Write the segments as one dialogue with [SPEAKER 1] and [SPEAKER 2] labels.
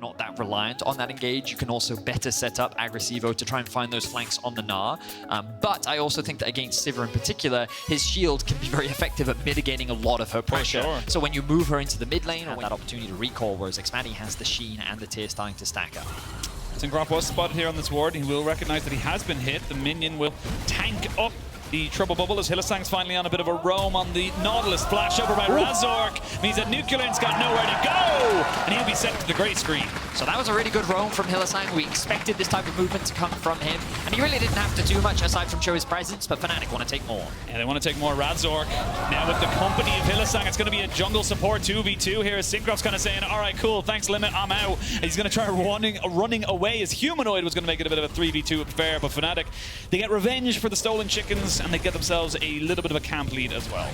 [SPEAKER 1] not that reliant on that engage. You can also better set up Agresivoo to try and find those flanks on the Gnar. But I also think that against Sivir in particular, his shield can be very effective at mitigating a lot of her pressure.
[SPEAKER 2] Sure.
[SPEAKER 1] So when you move her into the mid lane, or that opportunity to recall, whereas xMatty has the Sheen and the Tear starting to stack up.
[SPEAKER 2] Cinkrof was spotted here on this ward. He will recognize that he has been hit. The minion will tank up the trouble bubble as Hylissang's finally on a bit of a roam on the Nautilus. Flash over by Razork means that NuclearInt's got nowhere to go, and he'll be sent to the grey screen.
[SPEAKER 1] So that was a really good roam from Hylissang. We expected this type of movement to come from him, and he really didn't have to do much aside from show his presence, but Fnatic want to take more.
[SPEAKER 2] Yeah, they want to take more. Razork now with the company of Hylissang. It's going to be a jungle support 2v2 here. Cinkrof kind of saying, all right, cool, thanks, Limit, I'm out. And he's going to try running away as Humanoid was going to make it a bit of a 3v2 affair, but Fnatic, they get revenge for the stolen chickens, and they get themselves a little bit of a camp lead as well.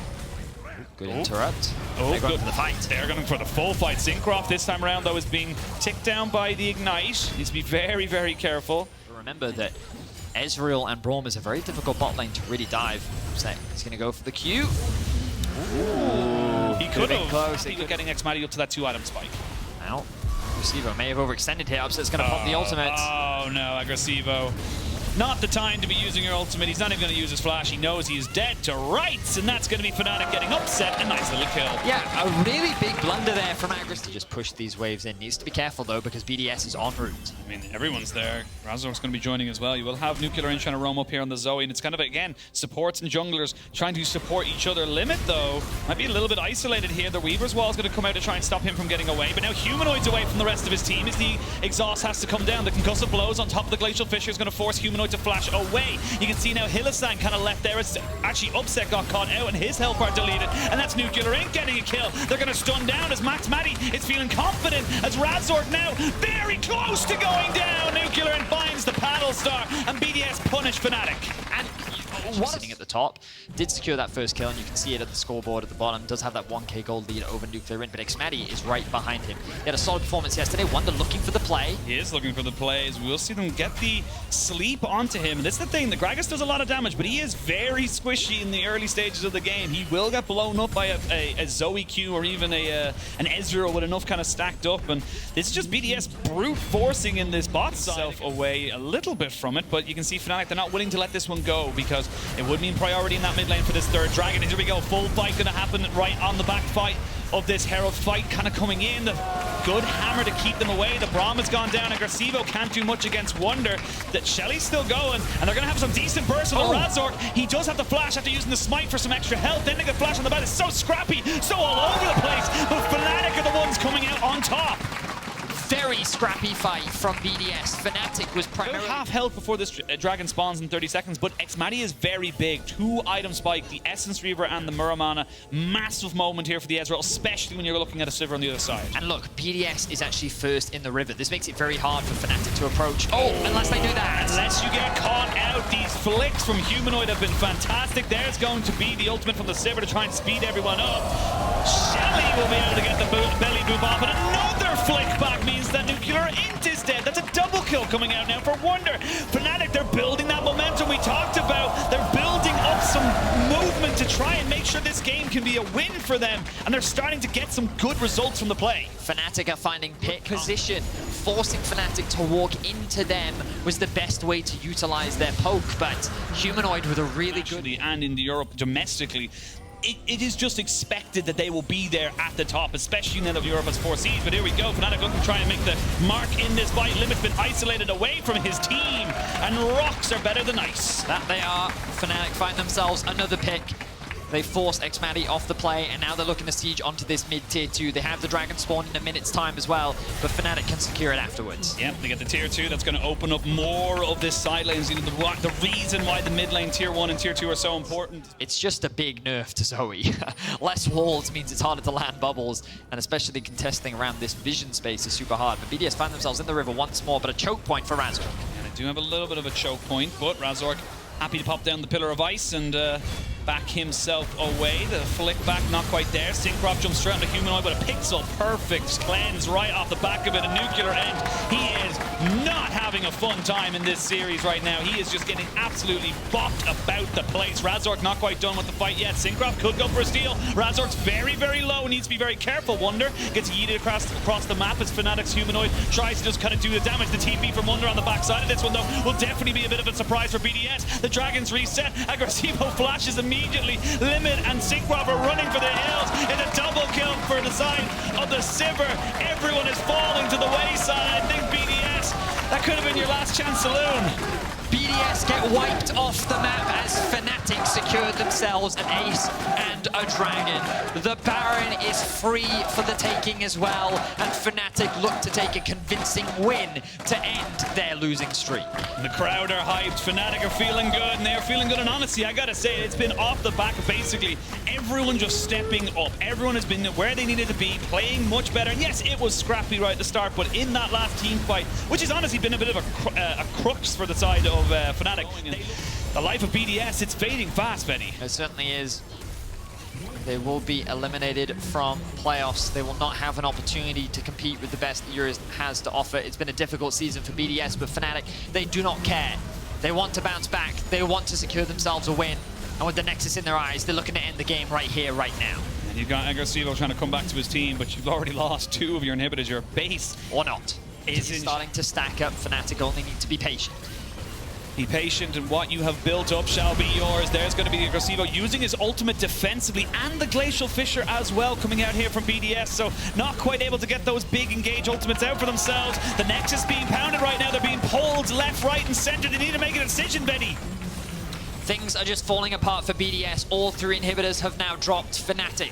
[SPEAKER 1] Good interrupt.
[SPEAKER 2] Oh,
[SPEAKER 1] They're going
[SPEAKER 2] good
[SPEAKER 1] for the fight.
[SPEAKER 2] They're going for the full fight. Cinkrof this time around, though, is being ticked down by the Ignite. Needs to be very, very careful.
[SPEAKER 1] Remember that Ezreal and Braum is a very difficult bot lane to really dive. So he's going to go for the Q.
[SPEAKER 2] Ooh, he could have.
[SPEAKER 1] Close.
[SPEAKER 2] He was getting xMatty up to that 2-item spike.
[SPEAKER 1] Now, Agresivoo may have overextended here, so it's going to pop the ultimate.
[SPEAKER 2] Oh no, Agresivoo. Not the time to be using your ultimate. He's not even going to use his flash. He knows he is dead to rights, and that's going to be Fnatic getting upset. A nice little kill.
[SPEAKER 1] Yeah, a really big blunder there from Agresivoo to just push these waves in. Needs to be careful, though, because BDS is en route.
[SPEAKER 2] I mean, everyone's there. Razork's going to be joining as well. You will have NuclearInt trying to roam up here on the Zoe, and it's kind of, again, supports and junglers trying to support each other. Limit, though, might be a little bit isolated here. The Weaver's Wall is going to come out to try and stop him from getting away, but now Humanoid's away from the rest of his team as the exhaust has to come down. The concussive blows on top of the Glacial Fissure is going to force Humanoid to flash away. You can see now Hylissang kind of left there. It's actually Upset got caught out and his health bar deleted, and that's NuclearInt getting a kill. They're going to stun down as xMatty is feeling confident as Razork now very close to going down. NuclearInt finds the paddle star, and BDS punish Fnatic. And sitting at the top, did secure that first kill, and you can see it at the scoreboard at the bottom. Does have that 1k gold lead over NuclearInt, but xMatty is right behind him. He had a solid performance yesterday. Wunder looking for the play. He is looking for the plays. We'll see them get the sleep onto him. And this is the thing, the Gragas does a lot of damage, but he is very squishy in the early stages of the game. He will get blown up by a Zoe Q or even an Ezreal with enough kind of stacked up, and this is just BDS brute forcing in this bot self away a little bit from it, but you can see Fnatic, they're not willing to let this one go because it would mean priority in that mid lane for this third dragon. Here we go, full fight going to happen right on the back fight of this Herald fight kind of coming in. The good hammer to keep them away. The Braum has gone down. Agresivoo can't do much against Wunder. That Shelly's still going, and they're going to have some decent bursts with Razork. He does have the flash after using the smite for some extra health. Then they get flash on the bat. It's so scrappy, so all over the place. But Fnatic are the ones coming out on top. Very scrappy fight from BDS. Fnatic was primarily half health before this dragon spawns in 30 seconds, but xMatty is very big. 2-item spike, the Essence Reaver and the Muramana. Massive moment here for the Ezreal, especially when you're looking at a Sivir on the other side. And look, BDS is actually first in the river. This makes it very hard for Fnatic to approach. Oh, unless they do that. Unless you get caught out, these flicks from Humanoid have been fantastic. There's going to be the ultimate from the Sivir to try and speed everyone up. Shelly will be able to get the belly boop off, and another flick back means that NuclearInt is dead. That's a double kill coming out now for Wunder. Fnatic, they're building that momentum we talked about. They're building up some movement to try and make sure this game can be a win for them, and they're starting to get some good results from the play. Fnatic are finding pick position. Forcing Fnatic to walk into them was the best way to utilize their poke, but Humanoid with a really good... And in Europe, domestically, it is just expected that they will be there at the top, especially now that Europe has 4 seeds. But here we go, Fnatic looking to try and make the mark in this fight. Limit's been isolated away from his team, and rocks are better than ice. That they are. Fnatic find themselves another pick. They force xMatty off the play, and now they're looking to siege onto this mid-tier 2. They have the dragon spawn in a minute's time as well, but Fnatic can secure it afterwards. Yep, they get the tier 2. That's going to open up more of this side lanes. You know, the reason why the mid lane tier 1 and tier 2 are so important. It's just a big nerf to Zoe. Less walls means it's harder to land bubbles, and especially contesting around this vision space is super hard. But BDS find themselves in the river once more, but a choke point for Razork. And I do have a little bit of a choke point, but Razork happy to pop down the pillar of ice and back himself away. The flick back, not quite there. Cinkrof jumps straight into Humanoid with a pixel perfect cleanse right off the back of it. A NuclearInt, he is not having a a fun time in this series right now. He is just getting absolutely bopped about the place. Razork not quite done with the fight yet. Cinkrof could go for a steal. Razork's very, very low. Needs to be very careful. Wunder gets yeeted across the map as Fnatic's Humanoid tries to just kind of do the damage. The TP from Wunder on the backside of this one, though, will definitely be a bit of a surprise for BDS. The Dragons reset. Agresivoo flashes immediately. Limit and Cinkrof are running for the hills. In a double kill for the side of the Sivir. Everyone is falling to the wayside. I think BDS, that could have been your last chance saloon.
[SPEAKER 1] BDS get wiped off the map as Fnatic secured themselves an ace and a dragon. The Baron is free for the taking as well, and Fnatic look to take a convincing win to end their losing streak.
[SPEAKER 2] The crowd are hyped, Fnatic are feeling good, and they're feeling good, and honestly, I gotta say, it's been off the back of basically everyone just stepping up. Everyone has been where they needed to be, playing much better, and yes, it was scrappy right at the start, but in that last team fight, which has honestly been a bit of a crux for the side of Fnatic. The life of BDS, it's fading fast, Vedi.
[SPEAKER 1] It certainly is. They will be eliminated from playoffs. They will not have an opportunity to compete with the best that Euros has to offer. It's been a difficult season for BDS, but Fnatic, they do not care. They want to bounce back. They want to secure themselves a win. And with the Nexus in their eyes, they're looking to end the game right here, right now.
[SPEAKER 2] And you've got Agresivoo trying to come back to his team, but you've already lost 2 of your inhibitors. Your base
[SPEAKER 1] or not is starting to stack up. Fnatic only need to be patient.
[SPEAKER 2] Be patient, and what you have built up shall be yours. There's going to be Agresivoo using his ultimate defensively, and the Glacial Fissure as well coming out here from BDS, so not quite able to get those big engage ultimates out for themselves. The Nexus being pounded right now. They're being pulled left, right, and center. They need to make a decision, Vedi.
[SPEAKER 1] Things are just falling apart for BDS. All 3 inhibitors have now dropped. Fnatic,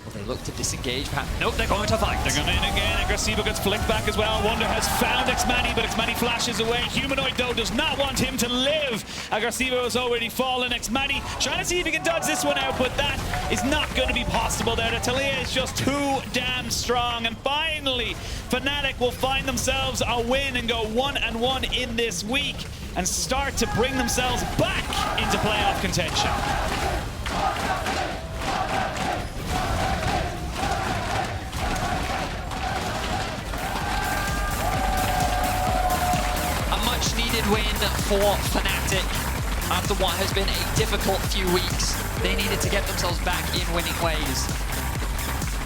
[SPEAKER 1] well, they look to disengage. Nope, they're going to fight.
[SPEAKER 2] They're going in again. Agresivoo gets flicked back as well. Wunder has found xMatty, but xMatty flashes away. Humanoid, though, does not want him to live. Agresivoo has already fallen. xMatty trying to see if he can dodge this one out, but that is not going to be possible there. The Taliyah is just too damn strong. And finally, Fnatic will find themselves a win and go 1-1 in this week and start to bring themselves back into playoff contention.
[SPEAKER 1] Needed win for Fnatic after what has been a difficult few weeks. They needed to get themselves back in winning ways.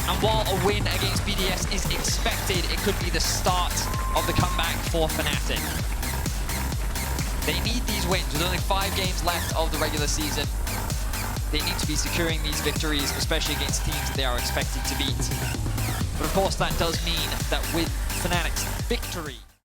[SPEAKER 1] And while a win against BDS is expected, it could be the start of the comeback for Fnatic. They need these wins. With only 5 games left of the regular season, they need to be securing these victories, especially against teams that they are expected to beat. But of course, that does mean that with Fnatic's victory,